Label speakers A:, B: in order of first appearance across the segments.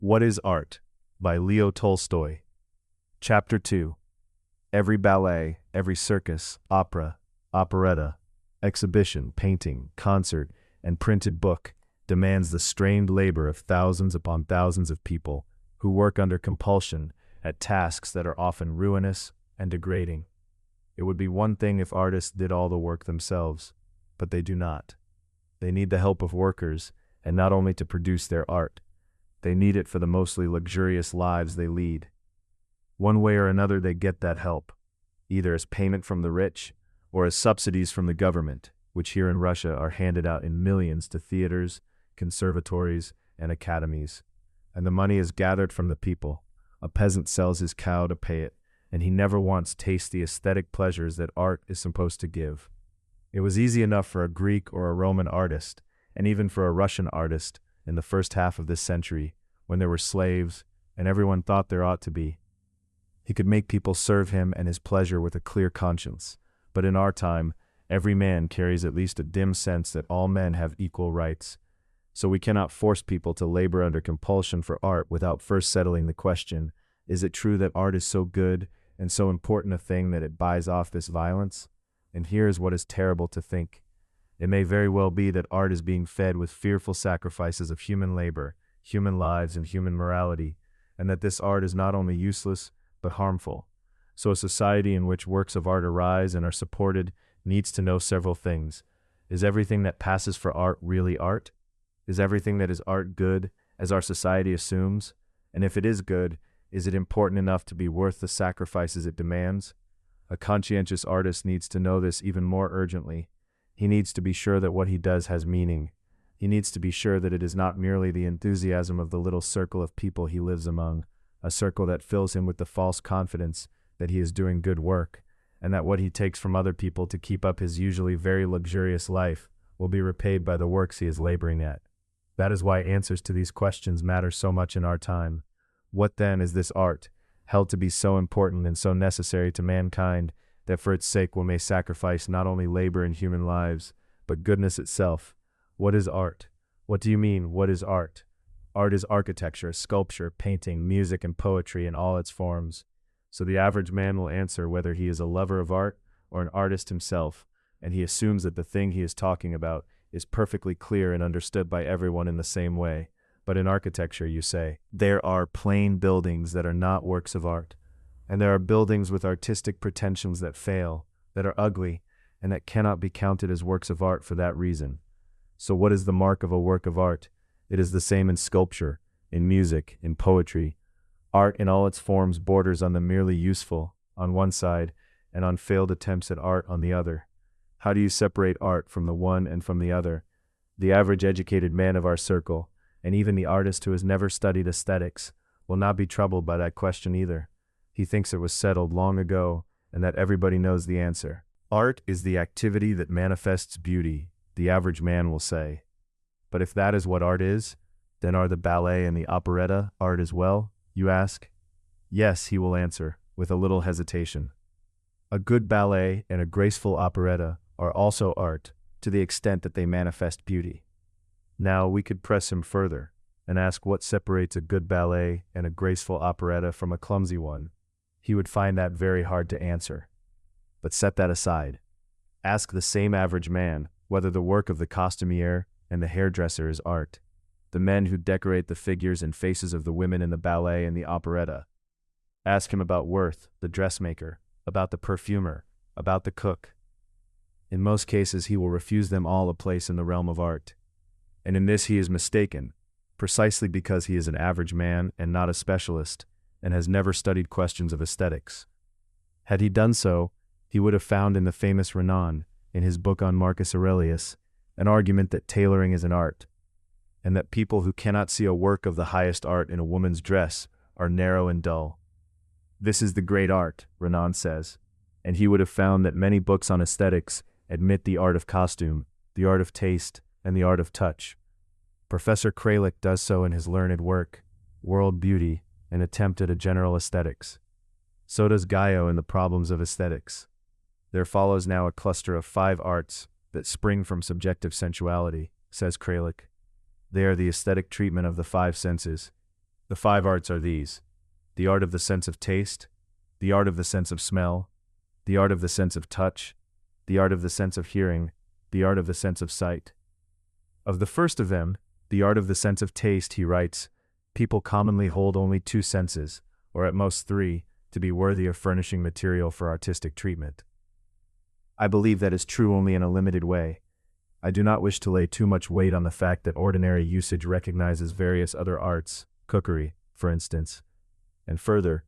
A: What is Art? By Leo Tolstoy. Chapter 2. Every ballet, every circus, opera, operetta, exhibition, painting, concert, and printed book demands the strained labor of thousands upon thousands of people who work under compulsion at tasks that are often ruinous and degrading. It would be one thing if artists did all the work themselves, but they do not. They need the help of workers, and not only to produce their art. They need it for the mostly luxurious lives they lead. One way or another they get that help, either as payment from the rich or as subsidies from the government, which here in Russia are handed out in millions to theaters, conservatories, and academies. And the money is gathered from the people. A peasant sells his cow to pay it, and he never once tastes the aesthetic pleasures that art is supposed to give. It was easy enough for a Greek or a Roman artist, and even for a Russian artist, in the first half of this century, when there were slaves, and everyone thought there ought to be. He could make people serve him and his pleasure with a clear conscience. But in our time, every man carries at least a dim sense that all men have equal rights. So we cannot force people to labor under compulsion for art without first settling the question, is it true that art is so good and so important a thing that it buys off this violence? And here is what is terrible to think. It may very well be that art is being fed with fearful sacrifices of human labor, human lives, and human morality, and that this art is not only useless, but harmful. So a society in which works of art arise and are supported needs to know several things. Is everything that passes for art really art? Is everything that is art good, as our society assumes? And if it is good, is it important enough to be worth the sacrifices it demands? A conscientious artist needs to know this even more urgently. He needs to be sure that what he does has meaning. He needs to be sure that it is not merely the enthusiasm of the little circle of people he lives among, a circle that fills him with the false confidence that he is doing good work, and that what he takes from other people to keep up his usually very luxurious life will be repaid by the works he is laboring at. That is why answers to these questions matter so much in our time. What then is this art, held to be so important and so necessary to mankind, that for its sake one may sacrifice not only labor in human lives, but goodness itself? What is art? What do you mean, what is art? Art is architecture, sculpture, painting, music, and poetry in all its forms. So the average man will answer whether he is a lover of art or an artist himself, and he assumes that the thing he is talking about is perfectly clear and understood by everyone in the same way. But in architecture, you say, there are plain buildings that are not works of art, and there are buildings with artistic pretensions that fail, that are ugly, and that cannot be counted as works of art for that reason. So what is the mark of a work of art? It is the same in sculpture, in music, in poetry. Art in all its forms borders on the merely useful, on one side, and on failed attempts at art on the other. How do you separate art from the one and from the other? The average educated man of our circle, and even the artist who has never studied aesthetics, will not be troubled by that question either. He thinks it was settled long ago, and that everybody knows the answer. Art is the activity that manifests beauty, the average man will say. But if that is what art is, then are the ballet and the operetta art as well, you ask? Yes, he will answer, with a little hesitation. A good ballet and a graceful operetta are also art, to the extent that they manifest beauty. Now we could press him further, and ask what separates a good ballet and a graceful operetta from a clumsy one. He would find that very hard to answer. But set that aside. Ask the same average man whether the work of the costumier and the hairdresser is art, the men who decorate the figures and faces of the women in the ballet and the operetta. Ask him about Worth, the dressmaker, about the perfumer, about the cook. In most cases he will refuse them all a place in the realm of art. And in this he is mistaken, precisely because he is an average man and not a specialist, and has never studied questions of aesthetics. Had he done so, he would have found in the famous Renan, in his book on Marcus Aurelius, an argument that tailoring is an art, and that people who cannot see a work of the highest art in a woman's dress are narrow and dull. This is the great art, Renan says, and he would have found that many books on aesthetics admit the art of costume, the art of taste, and the art of touch. Professor Kralik does so in his learned work, World Beauty, an attempt at a general aesthetics. So does Gaio in the problems of aesthetics. There follows now a cluster of 5 arts that spring from subjective sensuality, says Kralik. They are the aesthetic treatment of the 5 senses, The 5 arts are these: the art of the sense of taste, the art of the sense of smell, the art of the sense of touch, the art of the sense of hearing, the art of the sense of sight. Of the first of them, the art of the sense of taste, he writes, people commonly hold only 2 senses, or at most 3, to be worthy of furnishing material for artistic treatment. I believe that is true only in a limited way. I do not wish to lay too much weight on the fact that ordinary usage recognizes various other arts, cookery, for instance, and further,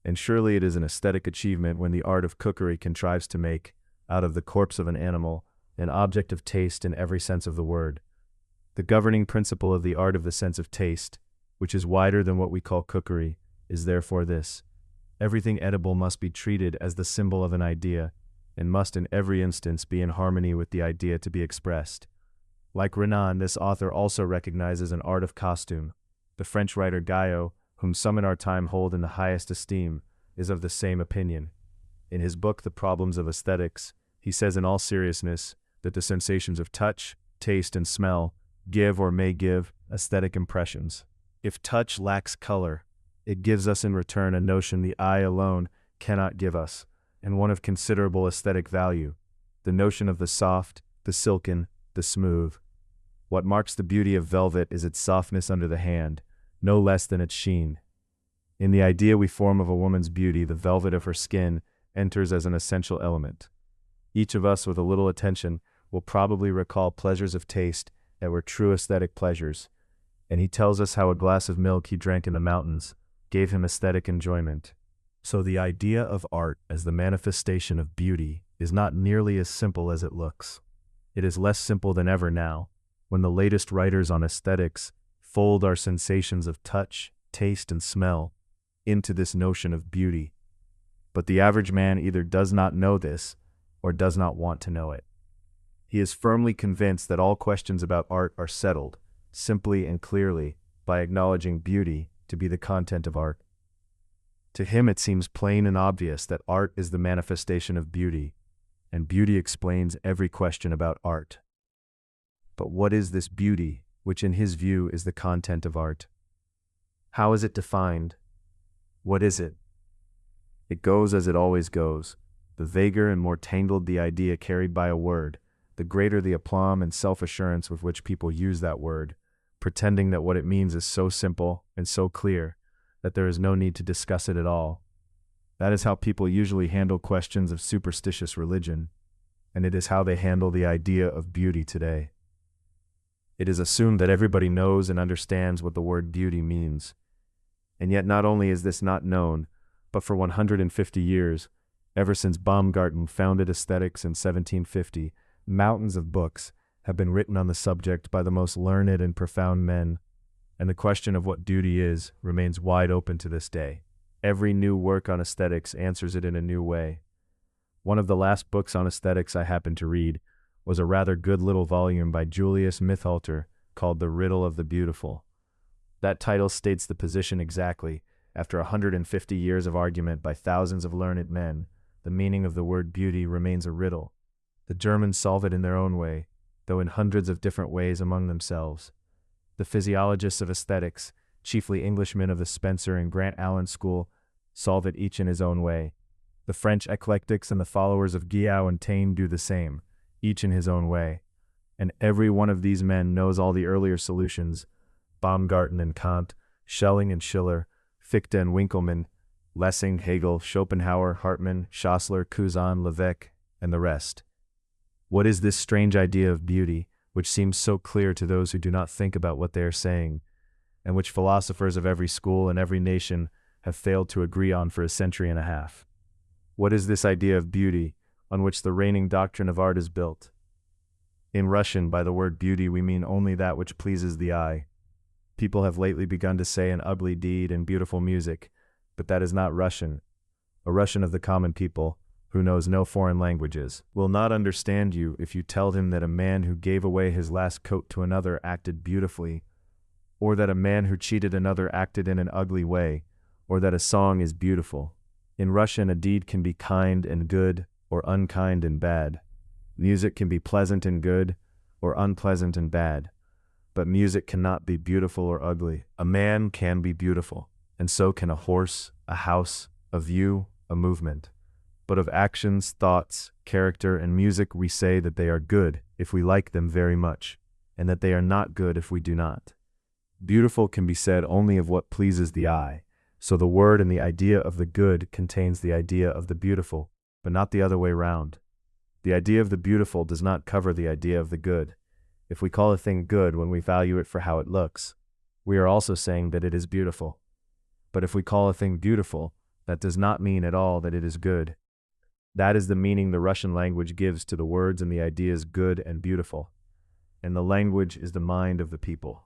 A: and surely it is an aesthetic achievement when the art of cookery contrives to make, out of the corpse of an animal, an object of taste in every sense of the word. The governing principle of the art of the sense of taste, which is wider than what we call cookery, is therefore this: everything edible must be treated as the symbol of an idea, and must in every instance be in harmony with the idea to be expressed. Like Renan, this author also recognizes an art of costume. The French writer Guyot, whom some in our time hold in the highest esteem, is of the same opinion. In his book The Problems of Aesthetics, he says in all seriousness that the sensations of touch, taste, and smell give or may give aesthetic impressions. If touch lacks color, it gives us in return a notion the eye alone cannot give us, and one of considerable aesthetic value, the notion of the soft, the silken, the smooth. What marks the beauty of velvet is its softness under the hand, no less than its sheen. In the idea we form of a woman's beauty, the velvet of her skin enters as an essential element. Each of us with a little attention will probably recall pleasures of taste that were true aesthetic pleasures, and he tells us how a glass of milk he drank in the mountains gave him aesthetic enjoyment. So the idea of art as the manifestation of beauty is not nearly as simple as it looks. It is less simple than ever now, when the latest writers on aesthetics fold our sensations of touch, taste, and smell into this notion of beauty. But the average man either does not know this or does not want to know it. He is firmly convinced that all questions about art are settled, simply and clearly, by acknowledging beauty to be the content of art. To him it seems plain and obvious that art is the manifestation of beauty, and beauty explains every question about art. But what is this beauty, which in his view is the content of art? How is it defined? What is it? It goes as it always goes. The vaguer and more tangled the idea carried by a word, the greater the aplomb and self-assurance with which people use that word, pretending that what it means is so simple and so clear that there is no need to discuss it at all. That is how people usually handle questions of superstitious religion, and it is how they handle the idea of beauty today. It is assumed that everybody knows and understands what the word beauty means. And yet not only is this not known, but for 150 years, ever since Baumgarten founded aesthetics in 1750, mountains of books have been written on the subject by the most learned and profound men, and the question of what beauty is remains wide open to this day. Every new work on aesthetics answers it in a new way. One of the last books on aesthetics I happened to read was a rather good little volume by Julius Mithalter called The Riddle of the Beautiful. That title states the position exactly. After 150 years of argument by thousands of learned men, the meaning of the word beauty remains a riddle. The Germans solve it in their own way, though in hundreds of different ways among themselves. The physiologists of aesthetics, chiefly Englishmen of the Spencer and Grant Allen school, solve it each in his own way. The French eclectics and the followers of Guillaume and Taine do the same, each in his own way. And every one of these men knows all the earlier solutions: Baumgarten and Kant, Schelling and Schiller, Fichte and Winckelmann, Lessing, Hegel, Schopenhauer, Hartmann, Schossler, Cousin, Lévesque, and the rest. What is this strange idea of beauty, which seems so clear to those who do not think about what they are saying, and which philosophers of every school and every nation have failed to agree on for a century and a half? What is this idea of beauty on which the reigning doctrine of art is built? In Russian, by the word beauty, we mean only that which pleases the eye. People have lately begun to say an ugly deed and beautiful music, but that is not Russian. A Russian of the common people, who knows no foreign languages, will not understand you if you tell him that a man who gave away his last coat to another acted beautifully, or that a man who cheated another acted in an ugly way, or that a song is beautiful. In Russian, a deed can be kind and good, or unkind and bad. Music can be pleasant and good, or unpleasant and bad. But music cannot be beautiful or ugly. A man can be beautiful, and so can a horse, a house, a view, a movement. But of actions, thoughts, character, and music we say that they are good if we like them very much, and that they are not good if we do not. Beautiful can be said only of what pleases the eye, so the word and the idea of the good contains the idea of the beautiful, but not the other way round. The idea of the beautiful does not cover the idea of the good. If we call a thing good when we value it for how it looks, we are also saying that it is beautiful. But if we call a thing beautiful, that does not mean at all that it is good. That is the meaning the Russian language gives to the words and the ideas good and beautiful. And the language is the mind of the people.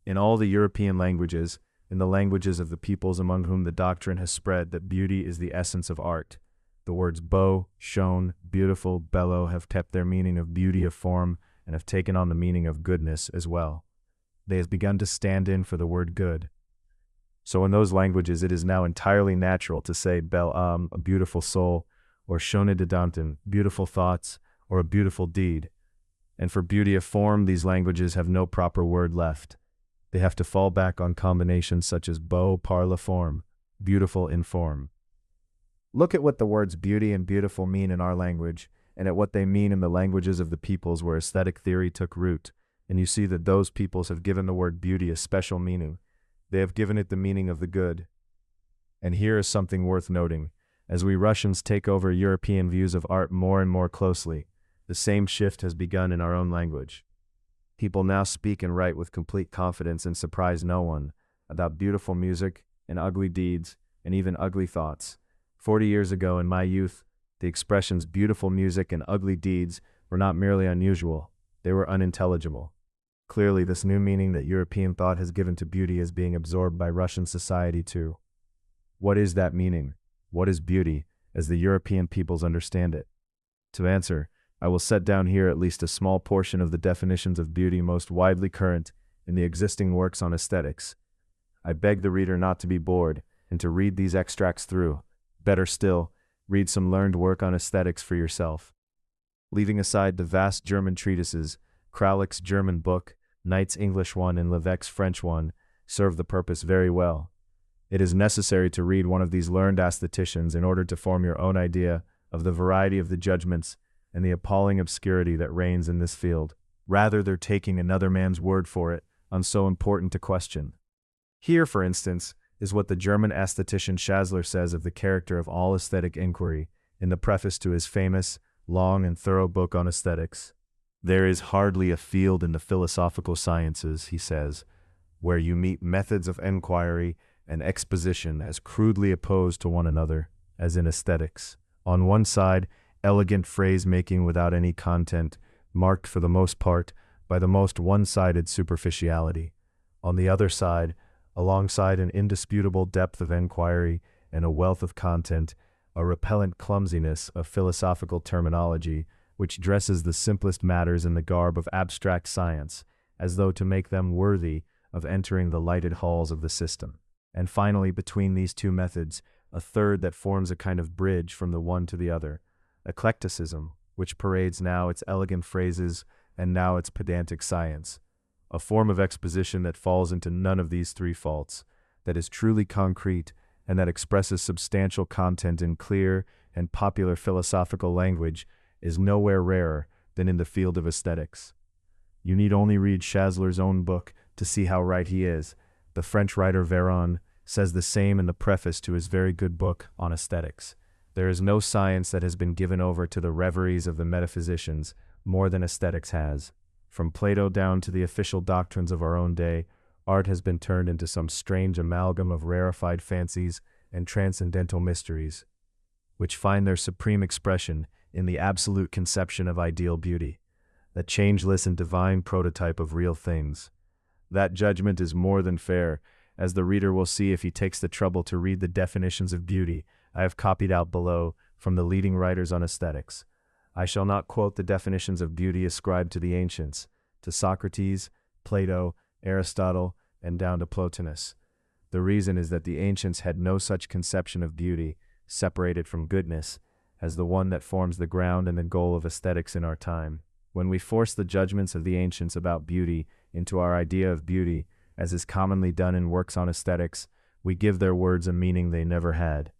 A: In all the European languages, in the languages of the peoples among whom the doctrine has spread that beauty is the essence of art, the words beau, shone, beautiful, bello have kept their meaning of beauty of form and have taken on the meaning of goodness as well. They have begun to stand in for the word good. So in those languages it is now entirely natural to say bel âme, a beautiful soul, or shone de danton, beautiful thoughts, or a beautiful deed. And for beauty of form, these languages have no proper word left. They have to fall back on combinations such as beau par la forme, beautiful in form. Look at what the words beauty and beautiful mean in our language, and at what they mean in the languages of the peoples where aesthetic theory took root, and you see that those peoples have given the word beauty a special meaning. They have given it the meaning of the good. And here is something worth noting. As we Russians take over European views of art more and more closely, the same shift has begun in our own language. People now speak and write with complete confidence and surprise no one about beautiful music and ugly deeds and even ugly thoughts. 40 years ago in my youth, the expressions beautiful music and ugly deeds were not merely unusual, they were unintelligible. Clearly, this new meaning that European thought has given to beauty is being absorbed by Russian society too. What is that meaning? What is beauty, as the European peoples understand it? To answer, I will set down here at least a small portion of the definitions of beauty most widely current in the existing works on aesthetics. I beg the reader not to be bored and to read these extracts through. Better still, read some learned work on aesthetics for yourself. Leaving aside the vast German treatises, Kraulich's German book, Knight's English one, and Lévesque's French one serve the purpose very well. It is necessary to read one of these learned aestheticians in order to form your own idea of the variety of the judgments and the appalling obscurity that reigns in this field, rather than taking another man's word for it on so important a question. Here, for instance, is what the German aesthetician Schassler says of the character of all aesthetic inquiry in the preface to his famous, long and thorough book on aesthetics. There is hardly a field in the philosophical sciences, he says, where you meet methods of enquiry and exposition as crudely opposed to one another as in aesthetics. On one side, elegant phrase-making without any content, marked for the most part by the most one-sided superficiality. On the other side, alongside an indisputable depth of enquiry and a wealth of content, a repellent clumsiness of philosophical terminology which dresses the simplest matters in the garb of abstract science, as though to make them worthy of entering the lighted halls of the system. And finally, between these two methods, a third that forms a kind of bridge from the one to the other, eclecticism, which parades now its elegant phrases and now its pedantic science, a form of exposition that falls into none of these three faults, that is truly concrete, and that expresses substantial content in clear and popular philosophical language, is nowhere rarer than in the field of aesthetics. You need only read Schassler's own book to see how right he is. The French writer Véron says the same in the preface to his very good book on aesthetics. There is no science that has been given over to the reveries of the metaphysicians more than aesthetics has. From Plato down to the official doctrines of our own day, art has been turned into some strange amalgam of rarefied fancies and transcendental mysteries, which find their supreme expression in the absolute conception of ideal beauty, the changeless and divine prototype of real things. That judgment is more than fair, as the reader will see if he takes the trouble to read the definitions of beauty I have copied out below from the leading writers on aesthetics. I shall not quote the definitions of beauty ascribed to the ancients, to Socrates, Plato, Aristotle, and down to Plotinus. The reason is that the ancients had no such conception of beauty, separated from goodness, as the one that forms the ground and the goal of aesthetics in our time. When we force the judgments of the ancients about beauty into our idea of beauty, as is commonly done in works on aesthetics. We give their words a meaning they never had.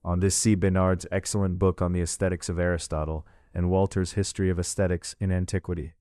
A: On this, see Bernard's excellent book on the aesthetics of Aristotle and Walter's History of Aesthetics in Antiquity.